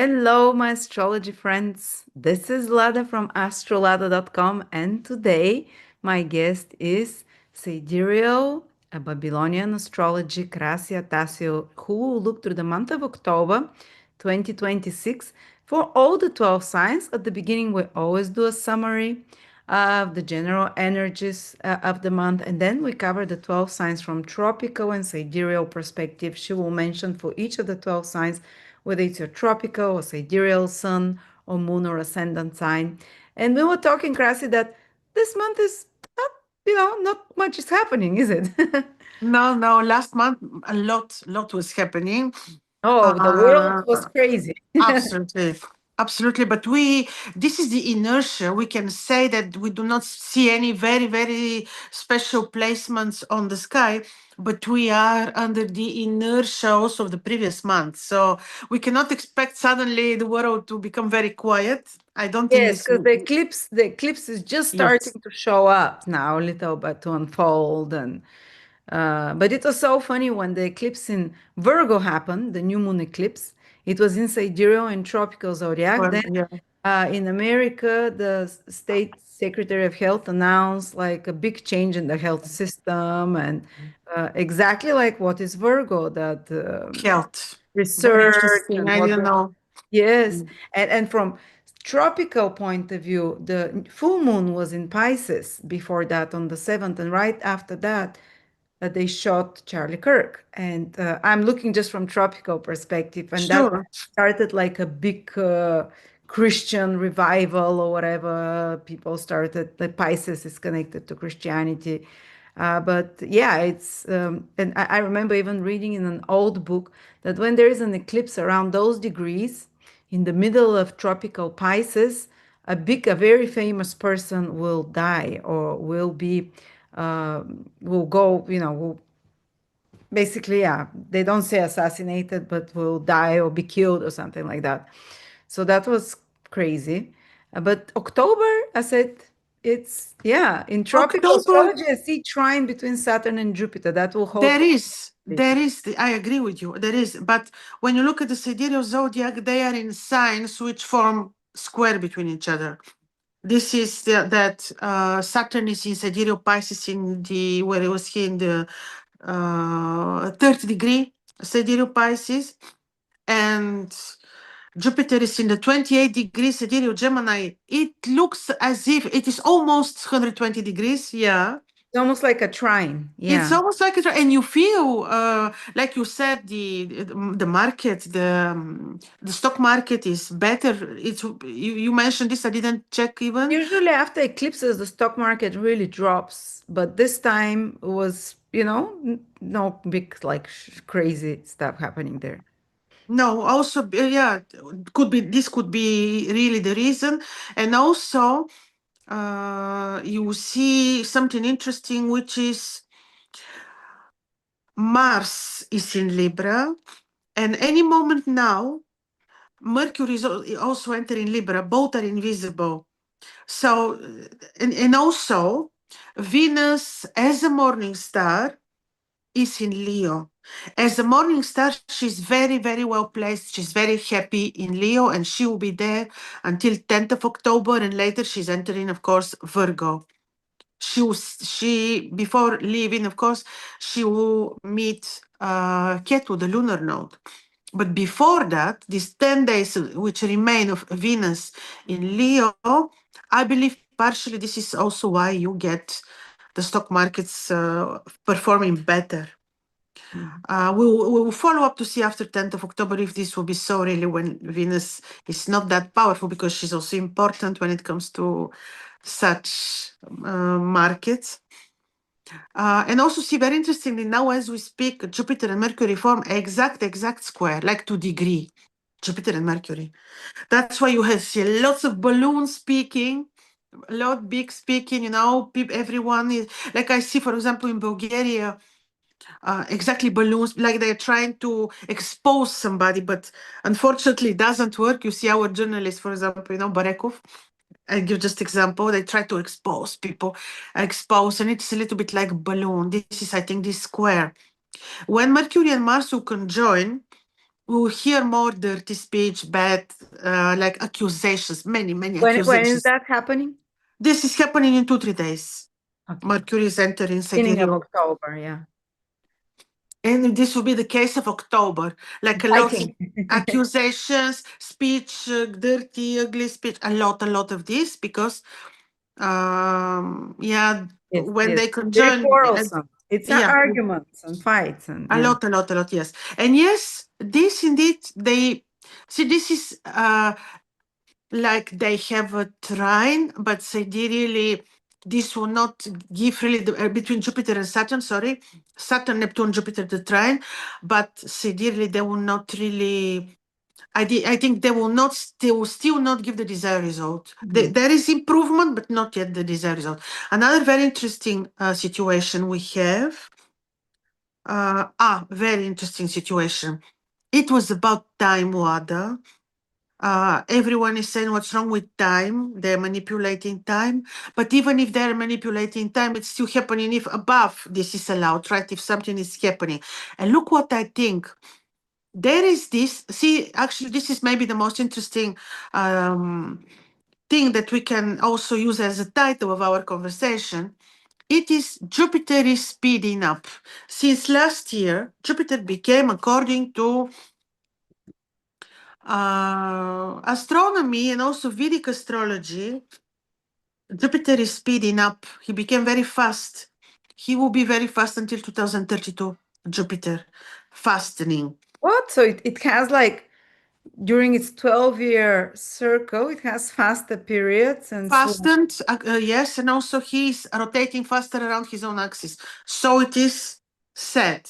Hello, my astrology friends. This is Lada from AstroLada.com, and today my guest is Sidereal, a Babylonian astrology Krasi Attasio, who will look through the month of October 2026 for all the 12 signs. At the beginning, we always do a summary of the general energies of the month, and then we cover the 12 signs from tropical and sidereal perspective. She will mention for each of the 12 signs whether it's your tropical or sidereal sun or moon or ascendant sign. And we were talking, Krasi, that this month is not, not much is happening, is it? No, last month a lot was happening. Oh, the world Uh, was crazy. Absolutely. Absolutely. But this is the inertia. We can say that we do not see any very special placements on the sky, but we are under the inertia also of the previous month. So we cannot expect suddenly the world to become very quiet. I don't think Yes, this. because the eclipse is just Yes. starting to show up now, a little bit to unfold, and but it was so funny when the eclipse in Virgo happened, the new moon eclipse. It was in sidereal and tropical zodiac. Well, Then yeah. in America, the State Secretary of Health announced like a big change in the health system, and exactly like what is Virgo, that Health. Very research interesting. and I what didn't know. yes, and from tropical point of view, the full moon was in Pisces before that on the 7th, and right after that, they shot Charlie Kirk. And I'm looking just from tropical perspective, and that Sure. started like a big Christian revival or whatever. People started. The Pisces is connected to Christianity. But yeah, and I remember even reading in an old book that when there is an eclipse around those degrees in the middle of tropical Pisces, a very famous person will die or will go, will basically, yeah, they don't say assassinated, but will die or be killed or something like that. So that was crazy. But October, I said, yeah, in tropical October. astrology, I see trine between Saturn and Jupiter that will hold There for. is, I agree with you, there is. But when you look at the sidereal zodiac, they are in signs which form square between each other. This is that Saturn is in sidereal Pisces in the, where it was here in the 30 degree sidereal Pisces, and Jupiter is in the 28 degrees sidereal Gemini. It looks as if it is almost 120 degrees, yeah. It's almost like a trine. It's Yeah. almost like and you feel like you said the market, the stock market is better. You mentioned this. I didn't check even. Usually after eclipses, the stock market really drops, but this time was, no big like crazy stuff happening there. No, also yeah, could be this could be really the reason, and also you see something interesting, which is Mars is in Libra, and any moment now Mercury is also entering Libra. Both are invisible. So, and also Venus as a morning star is in Leo. As a morning star, she's very well placed. She's very happy in Leo, and she will be there until 10th of October. And later, she's entering, of course, Virgo. She before leaving, of course, she will meet Ketu, the lunar node. But before that, these 10 days which remain of Venus in Leo, I believe partially this is also why you get the stock markets performing better. Mhm. We will follow up to see after 10th of October if this will be so really when Venus is not that powerful, because she's also important when it comes to such markets. And also see very interestingly now as we speak, Jupiter and Mercury form exact square, like 2 degree, Jupiter and Mercury. That's why you have see lots of balloons speaking, a lot big speaking, everyone is like I see, for example, in Bulgaria, exactly balloons, like they're trying to expose somebody, but unfortunately it doesn't work. You see our journalists, for example, Barekov, I give just example. They try to expose people, and it's a little bit like balloon. This is, I think, this square. When Mercury and Mars will conjoin, we will hear more dirty speech, bad, like accusations, many When is accusations. that happening? This is happening in 2 3 days. Okay. Mercury is entering Beginning of Sidereal. October, yeah. And this will be the case of October, like a lot of Fighting. accusations, speech, dirty, ugly speech, a lot of this because, yeah, when Yes. they Very conjoin, quarrelsome. It's yeah, arguments and fights and yeah. a lot, yes. And yes, this indeed, they see, this is like they have a trine, but sidereally, this will not give really between Jupiter and Saturn, sorry, Saturn, Neptune, Jupiter, the trine, but sidereally, they will not really. I think they will not. They will still not give the desired result. Mhm. There is improvement, but not yet the desired result. Another very interesting situation we have. Very interesting situation. It was about time, Wada. Everyone is saying what's wrong with time. They're manipulating time. But even if they're manipulating time, it's still happening if above this is allowed, right? If something is happening. And look what I think. There is this, see, actually, this is maybe the most interesting thing that we can also use as a title of our conversation. It is Jupiter is speeding up. Since last year, Jupiter became, according to astronomy and also Vedic astrology, Jupiter is speeding up. He became very fast. He will be very fast until 2032. Jupiter fastening. What? So it has like during its 12-year circle, it has faster periods and slow. Fastened, yes, and also he's rotating faster around his own axis. So it is said.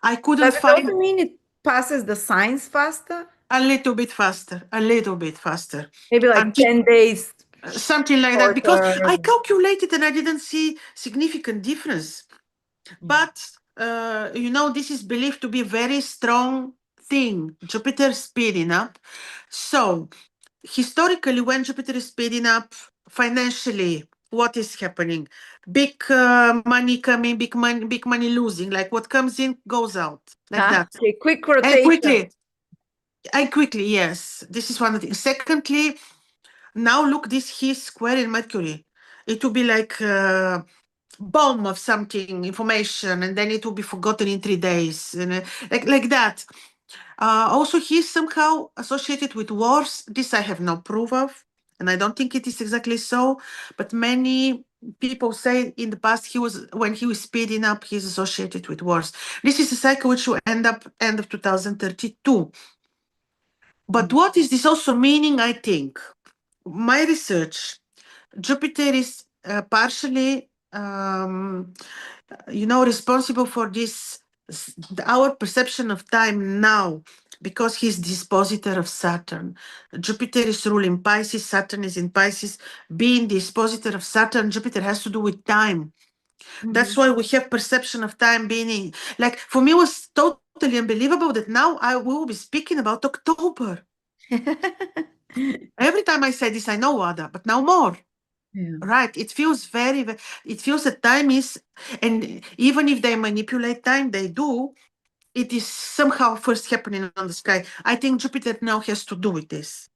I couldn't Does it find also mean it passes the signs faster? a little bit faster, a little bit faster. Maybe like Until 10 days something like that, because shorter. I calculated and I didn't see significant difference. But this is believed to be a very strong thing. Jupiter speeding up. So historically, when Jupiter is speeding up financially, what is happening? Big money coming, big money losing. Like what comes in goes out, like Ah, that. okay, quick And rotation. quickly, yes. This is one of the things. Secondly, now look, this his square in Mercury. It will be like a bomb of something, information, and then it will be forgotten in 3 days, and like that. Also, he's somehow associated with wars. This I have no proof of, and I don't think it is exactly so. But many people say in the past when he was speeding up, he's associated with wars. This is a cycle which will end up end of 2032. But what is this also meaning? I think my research, Jupiter is partially, responsible for this, our perception of time now, because he's dispositor of Saturn. Jupiter is ruling Pisces, Saturn is in Pisces. Being dispositor of Saturn, Jupiter has to do with time. That's why we have perception of time being in, like, for me, it was totally unbelievable that now I will be speaking about October. Every time I say this, I know Ada, but now more. Yeah. Right. It feels it feels that time is, and even if they manipulate time, they do, it is somehow first happening on the sky. I think Jupiter now has to do with this.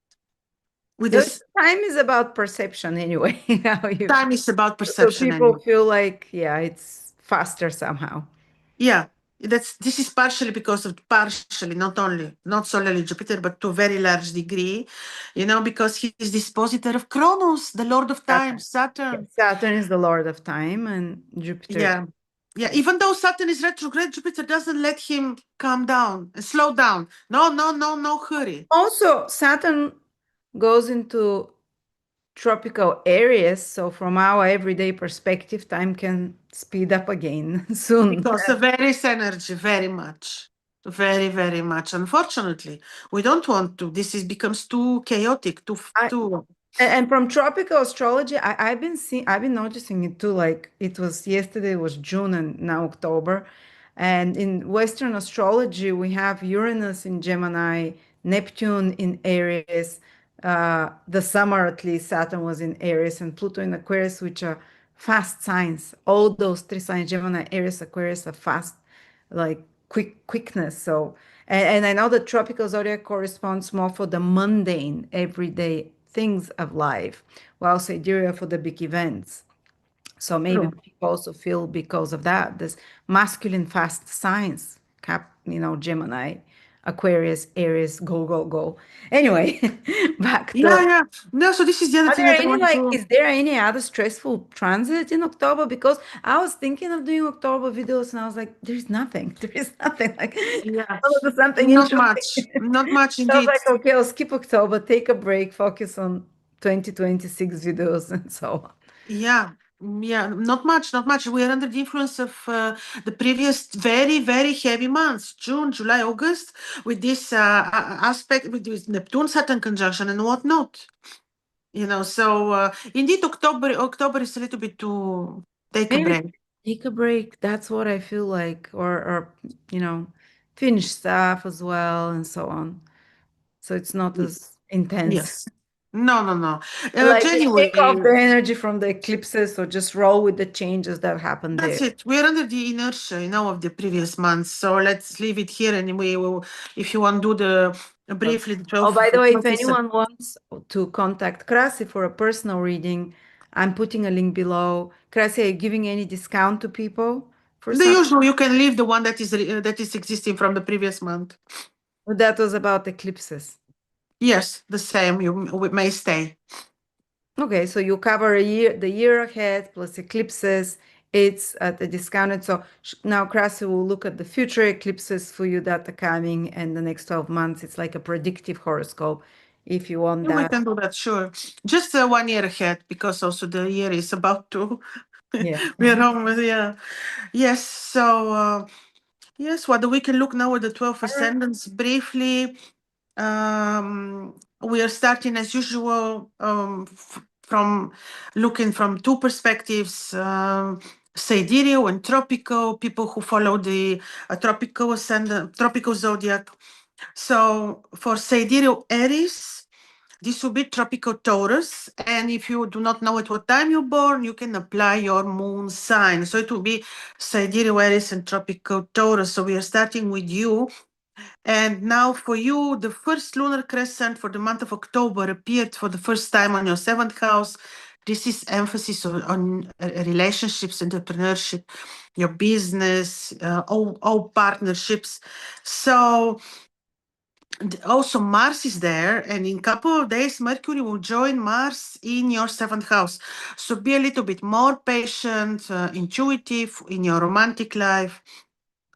With So this, time is about perception anyway. How you time is about so perception people anyway. feel like, yeah, it's faster somehow. Yeah. This is partially because of partially, not solely Jupiter, but to a very large degree, because he is dispositor of Kronos, the Lord of Time, Saturn. Yeah, Saturn. Saturn is the Lord of time and Jupiter. Yeah. Yeah, even though Saturn is retrograde, Jupiter doesn't let him calm down and slow down. No, no, no, no hurry. Also, Saturn goes into tropical Aries, so from our everyday perspective, time can speed up again soon. Because of Aries energy, very much. Very, very much. Unfortunately, we don't want to. Becomes too chaotic, I, too. and from tropical astrology, I've been noticing it too. Like it was yesterday, it was June and now October. And in Western astrology, we have Uranus in Gemini, Neptune in Aries, the summer at least, Saturn was in Aries, and Pluto in Aquarius, which are fast signs. All those three signs, Gemini, Aries, Aquarius, are fast, like quickness. So, And I know the tropical zodiac corresponds more for the mundane, everyday things of life, while sidereal for the big events. So maybe True. people also feel because of that, this masculine fast signs, Gemini, Aquarius, Aries, go, go, go. Anyway, back Yeah, to, yeah. No, so this is the other are thing there that I any want like, to. is there any other stressful transit in October? Because I was thinking of doing October videos and I was like, there's nothing. There is nothing. Like, Yeah, there's something not interesting. much. Not much So I was indeed. like, okay, I'll skip October, take a break, focus on 2026 videos and so on. Yeah, yeah, not much, not much. We are under the influence of the previous very, very heavy months, June, July, August, with this aspect, with this Neptune Saturn conjunction and whatnot. So indeed, October is a little bit to take a Maybe break. take a break. That's what I feel like, or you know, finish stuff as well and so on. So it's not Y- as intense. Yes. No, no, no. Like just take off January. the energy from the eclipses or just roll with the changes that happen That's there. it. We're under the inertia, of the previous months. So let's leave it here and we will, if you want to do the briefly the Oh, 12 by the way, if 12 anyone wants to contact Krasi for a personal reading, I'm putting a link below. Krasi, are you giving any discount to people for The something? usual, you can leave the one that is existing from the previous month. That was about eclipses. Yes, the same. You we may stay. Okay, so you cover the year ahead plus eclipses. It's at a discounted. So now Krasi will look at the future eclipses for you that are coming and the next 12 months. It's like a predictive horoscope if you want Yeah, we that. can do that, sure. Just 1 year ahead because also the year is about to. Yeah. We are almost, yeah. Yes. So yes, what we can look now at the 12 All right. ascendants briefly. We are starting as usual from looking from two perspectives, sidereal and tropical, people who follow the tropical ascendant, tropical zodiac. So for sidereal Aries, this will be tropical Taurus. And if you do not know at what time you're born, you can apply your moon sign. So it will be sidereal Aries and tropical Taurus. So we are starting with you. And now for you, the first lunar crescent for the month of October appeared for the first time on your seventh house. This is emphasis on relationships, entrepreneurship, your business, all partnerships. So also Mars is there, and in a couple of days, Mercury will join Mars in your seventh house. So be a little bit more patient, intuitive in your romantic life.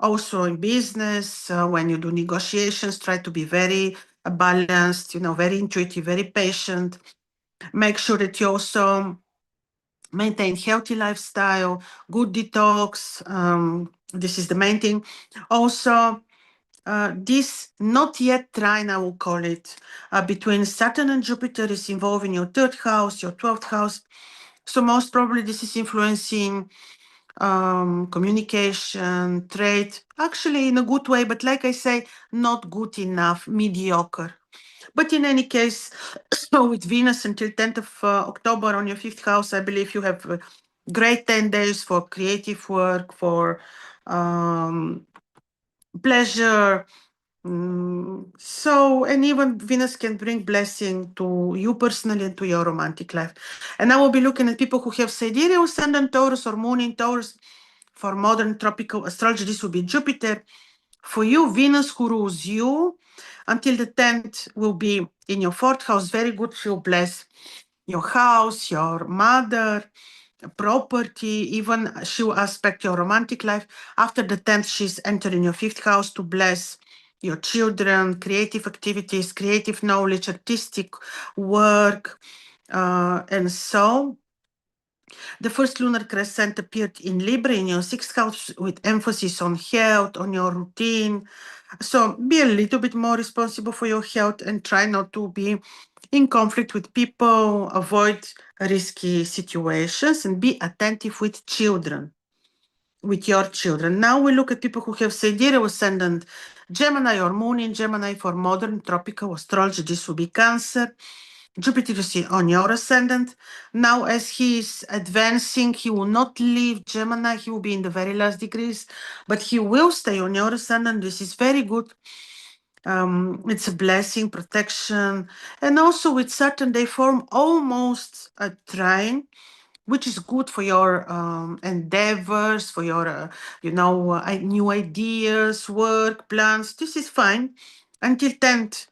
Also in business, when you do negotiations, try to be very balanced, very intuitive, very patient. Make sure that you also maintain healthy lifestyle, good detox. This is the main thing. Also, this not yet trine, I will call it, between Saturn and Jupiter is involved in your third house, your 12th house. So most probably this is influencing communication, trade, actually in a good way, but like I say, not good enough, mediocre. But in any case, with Venus until 10th of October on your fifth house, I believe you have a great 10 days for creative work, for um, pleasure. And even Venus can bring blessing to you personally and to your romantic life. And I will be looking at people who have sidereal ascendant Taurus or moon in Taurus. For modern tropical astrology, this will be Jupiter. For you, Venus, who rules you, until the 10th will be in your fourth house. Very good. She'll bless your house, your mother, property, even she will aspect your romantic life. After the 10th, she's entering your fifth house to bless your children, creative activities, creative knowledge, artistic work, and so the first lunar crescent appeared in Libra in your sixth house with emphasis on health, on your routine. So be a little bit more responsible for your health and try not to be in conflict with people, avoid risky situations, and be attentive with children, with your children. Now we look at people who have sidereal ascendant Gemini or moon in Gemini for modern tropical astrology. This will be Cancer. Jupiter is on your ascendant. Now, as he is advancing, he will not leave Gemini. He will be in the very last degrees, but he will stay on your ascendant. This is very good. It's a blessing, protection, and also with Saturn, they form almost a trine, which is good for your endeavors, for your, new ideas, work, plans. This is fine. Until 10th,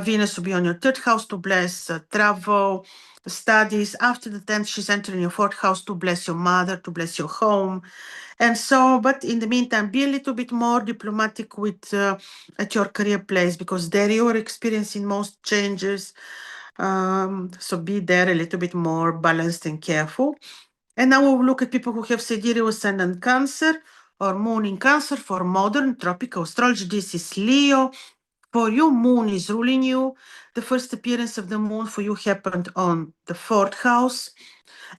Venus will be on your third house to bless travel, studies. After the 10th, she's entering your fourth house to bless your mother, to bless your home. And so, but in the meantime, be a little bit more diplomatic with at your career place, because there you are experiencing most changes. So be there a little bit more balanced and careful. And now we'll look at people who have sidereal ascendant Cancer or moon in Cancer for modern tropical astrology. This is Leo. For you, moon is ruling you. The first appearance of the moon for you happened on the fourth house,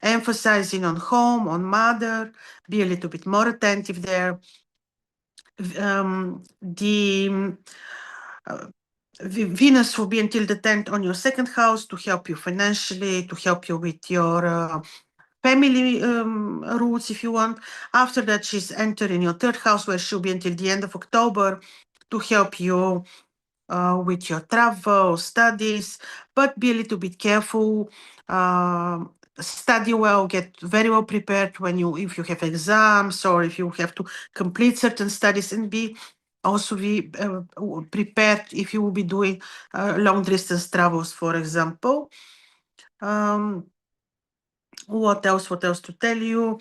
emphasizing on home, on mother. Be a little bit more attentive there. Venus will be until the 10th on your second house to help you financially, to help you with your family roots, if you want. After that, she's entering your third house, where she'll be until the end of October to help you with your travel, studies, but be a little bit careful. Study well, get very well prepared if you have exams or if you have to complete certain studies, and be prepared if you will be doing long distance travels, for example. What else to tell you?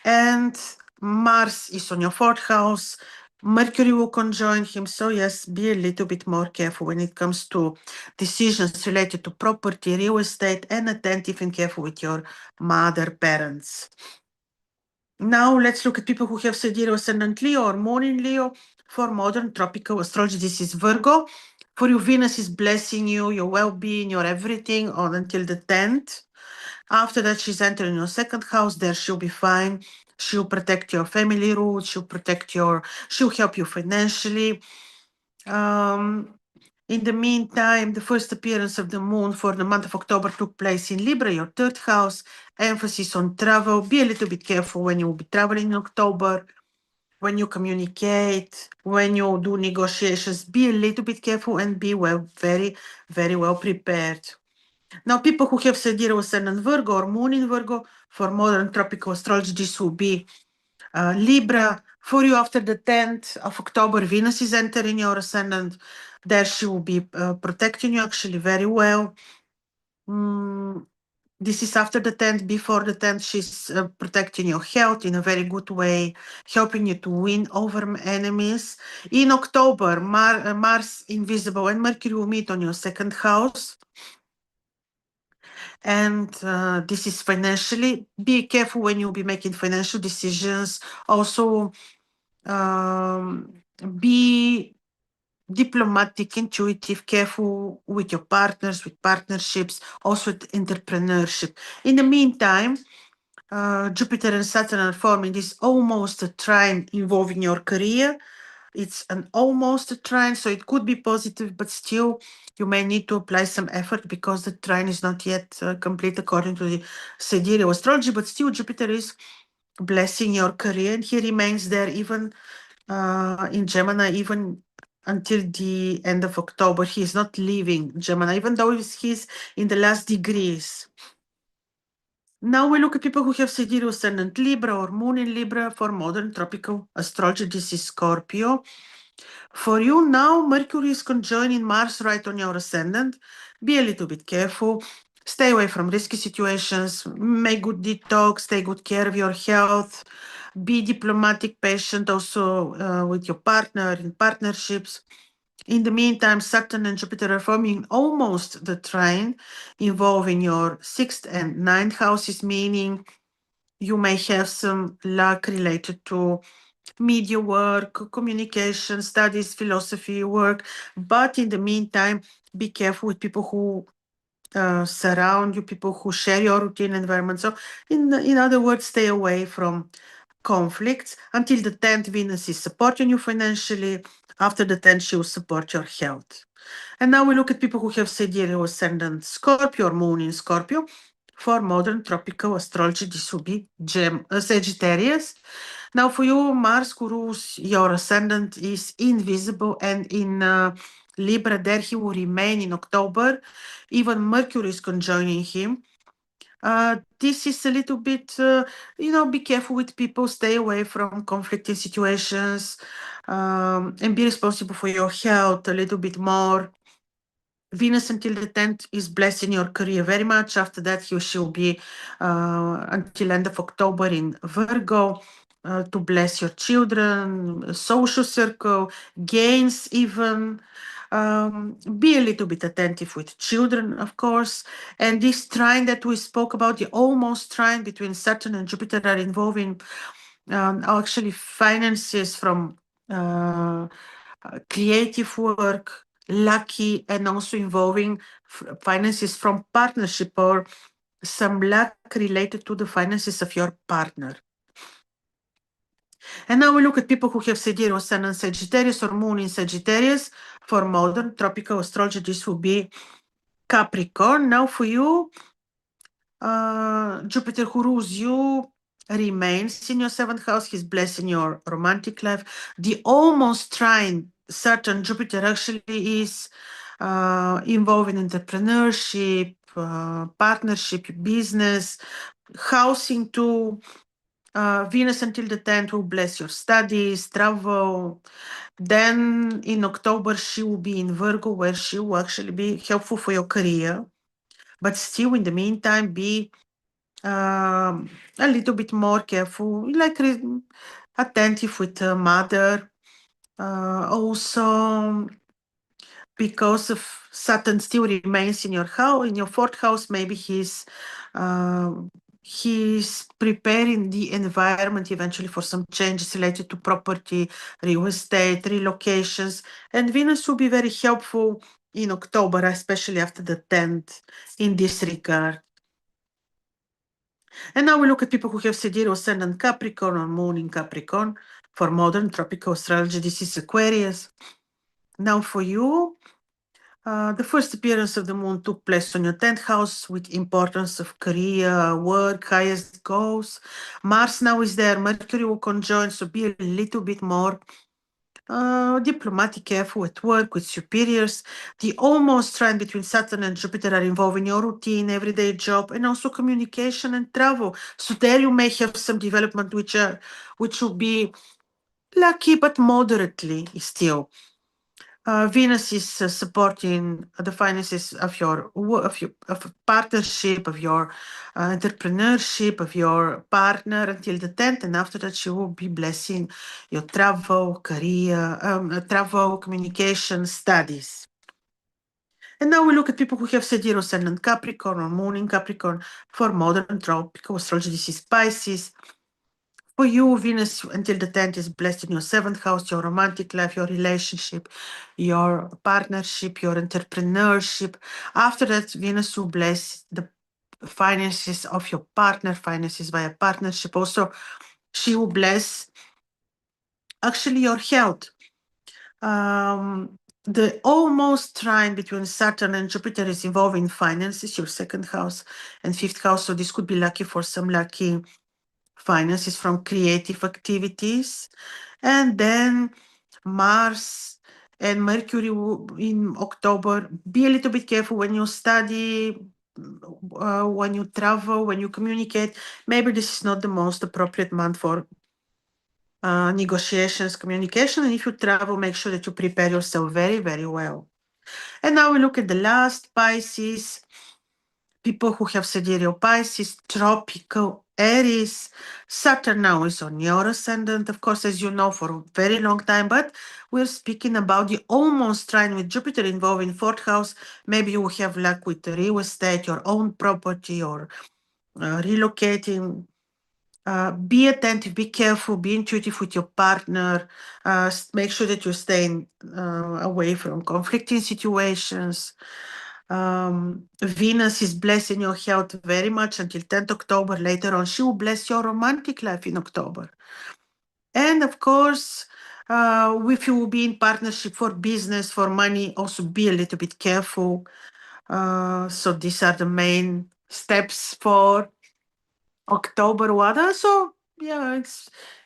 And Mars is on your fourth house. Mercury will conjoin him. So yes, be a little bit more careful when it comes to decisions related to property, real estate, and attentive and careful with your mother, parents. Now let's look at people who have sidereal ascendant Leo or moon in Leo for modern tropical astrology. This is Virgo. For you, Venus is blessing you, your well-being, your everything until the 10th. After that, she's entering your second house. There she'll be fine. She'll protect your family roots. She'll help you financially. In the meantime, the first appearance of the moon for the month of October took place in Libra, your third house. Emphasis on travel. Be a little bit careful when you will be traveling in October. When you communicate, when you do negotiations, be a little bit careful and be very, very well prepared. Now, people who have sidereal ascendant Virgo or moon in Virgo, for modern tropical astrology, this will be Libra. For you, after the 10th of October, Venus is entering your ascendant. There she will be protecting you actually very well. This is after the 10th. Before the 10th, she's protecting your health in a very good way, helping you to win over enemies. In October, Mars invisible and Mercury will meet on your second house. And this is financially. Be careful when you'll be making financial decisions. Also, be diplomatic, intuitive, careful with your partners, with partnerships, also with entrepreneurship. In the meantime, Jupiter and Saturn are forming this almost a trine involving your career. It's an almost a trine, so it could be positive, but still you may need to apply some effort because the trine is not yet complete according to the sidereal astrology, but still Jupiter is blessing your career, and he remains there even in Gemini, even until the end of October. He is not leaving Gemini, even though he's in the last degrees. Now we look at people who have sidereal ascendant Libra or moon in Libra for modern tropical astrology. This is Scorpio. For you now, Mercury is conjoining Mars right on your ascendant. Be a little bit careful. Stay away from risky situations. Make good detox. Take good care of your health. Be diplomatic, patient also with your partner in partnerships. In the meantime, Saturn and Jupiter are forming almost the trine involving your sixth and ninth houses, meaning you may have some luck related to media work, communication, studies, philosophy work. But in the meantime, be careful with people who surround you, people who share your routine environment. So in other words, stay away from conflicts. Until the 10th, Venus is supporting you financially. After the 10th, she will support your health. And now we look at people who have sidereal ascendant Scorpio or moon in Scorpio. For modern tropical astrology, this will be Sagittarius. Now for you, Mars, who rules your ascendant, is invisible and in Libra, there he will remain in October. Even Mercury is conjoining him. This is a little bit, be careful with people, stay away from conflicting situations, and be responsible for your health a little bit more. Venus until the 10th is blessing your career very much. After that, you shall be until end of October in Virgo to bless your children, social circle, gains even. Be a little bit attentive with children, of course. And this trine that we spoke about, the almost trine between Saturn and Jupiter are involving actually finances from creative work, lucky, and also involving finances from partnership or some luck related to the finances of your partner. And now we look at people who have Sidereal Sun in Sagittarius or Moon in Sagittarius. For modern tropical astrology, this will be Capricorn. Now for you, Jupiter who rules you remains in your 7th house. He's blessing your romantic life. The almost trine Saturn Jupiter actually is involved in entrepreneurship, partnership, business, housing too. Venus until the 10th will bless your studies, travel. Then in October, she will be in Virgo, where she will actually be helpful for your career. But still, in the meantime, be a little bit more careful, like attentive with mother. Also, because of Saturn still remains in your house, in your 4th house, maybe he's preparing the environment eventually for some changes related to property, real estate, relocations, and Venus will be very helpful in October, especially after the 10th in this regard. And now we look at people who have Sidereal Ascendant Capricorn or Moon in Capricorn. For modern tropical astrology, this is Aquarius. Now for you, the first appearance of the Moon took place on your 10th house with importance of career, work, highest goals. Mars now is there. Mercury will conjoin, so be a little bit more diplomatic, careful at work with superiors. The almost trine between Saturn and Jupiter are involving your routine, everyday job, and also communication and travel. So there you may have some development which will be lucky but moderately still. Venus is supporting the finances of your partnership, of your entrepreneurship, of your partner until the 10th, and after that she will be blessing your travel, career, travel, communication, studies. And now we look at people who have Sidereal Ascendant Capricorn or Moon in Capricorn. For modern tropical astrology, this is Pisces. For you, Venus until the 10th is blessed in your 7th house, your romantic life, your relationship, your partnership, your entrepreneurship. After that, Venus will bless the finances of your partner, finances via partnership. Also, she will bless actually your health. The almost trine between Saturn and Jupiter is involving finances, your 2nd house and 5th house. So this could be lucky for some lucky finances from creative activities. And then Mars and Mercury in October. Be a little bit careful when you study, when you travel, when you communicate. Maybe this is not the most appropriate month for negotiations, communication. And if you travel, make sure that you prepare yourself very, very well. And now we look at the last Pisces. People who have Sidereal Pisces, tropical Aries. Saturn now is on your ascendant, of course, as you know, for a very long time, but we're speaking about the almost trine with Jupiter involving 4th house. Maybe you will have luck with real estate, your own property, or relocating. Be attentive, be careful, be intuitive with your partner. Make sure that you're staying away from conflicting situations. Venus is blessing your health very much until 10th October. Later on, she will bless your romantic life in October. And of course, if you will be in partnership for business, for money, also be a little bit careful. So these are the main steps for October. What also Yeah,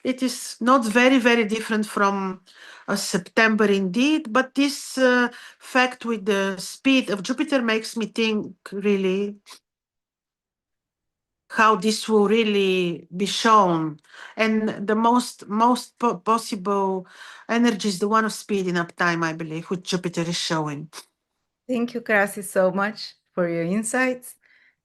it is not very different from September indeed, but this fact with the speed of Jupiter makes me think really how this will really be shown, and the most possible energy is the one of speeding up time, I believe, which Jupiter is showing. Thank you, Krasi, so much for your insights.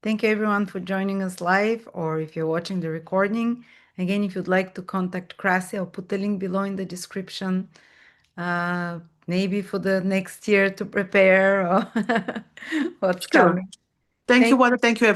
Thank you, everyone, for joining us live, or if you're watching the recording. Again, if you'd like to contact Krasi, I'll put the link below in the description. Uh, Maybe for the next year to prepare or what's Sure. coming. Thank you, Thank Wanda. Thank you, everyone.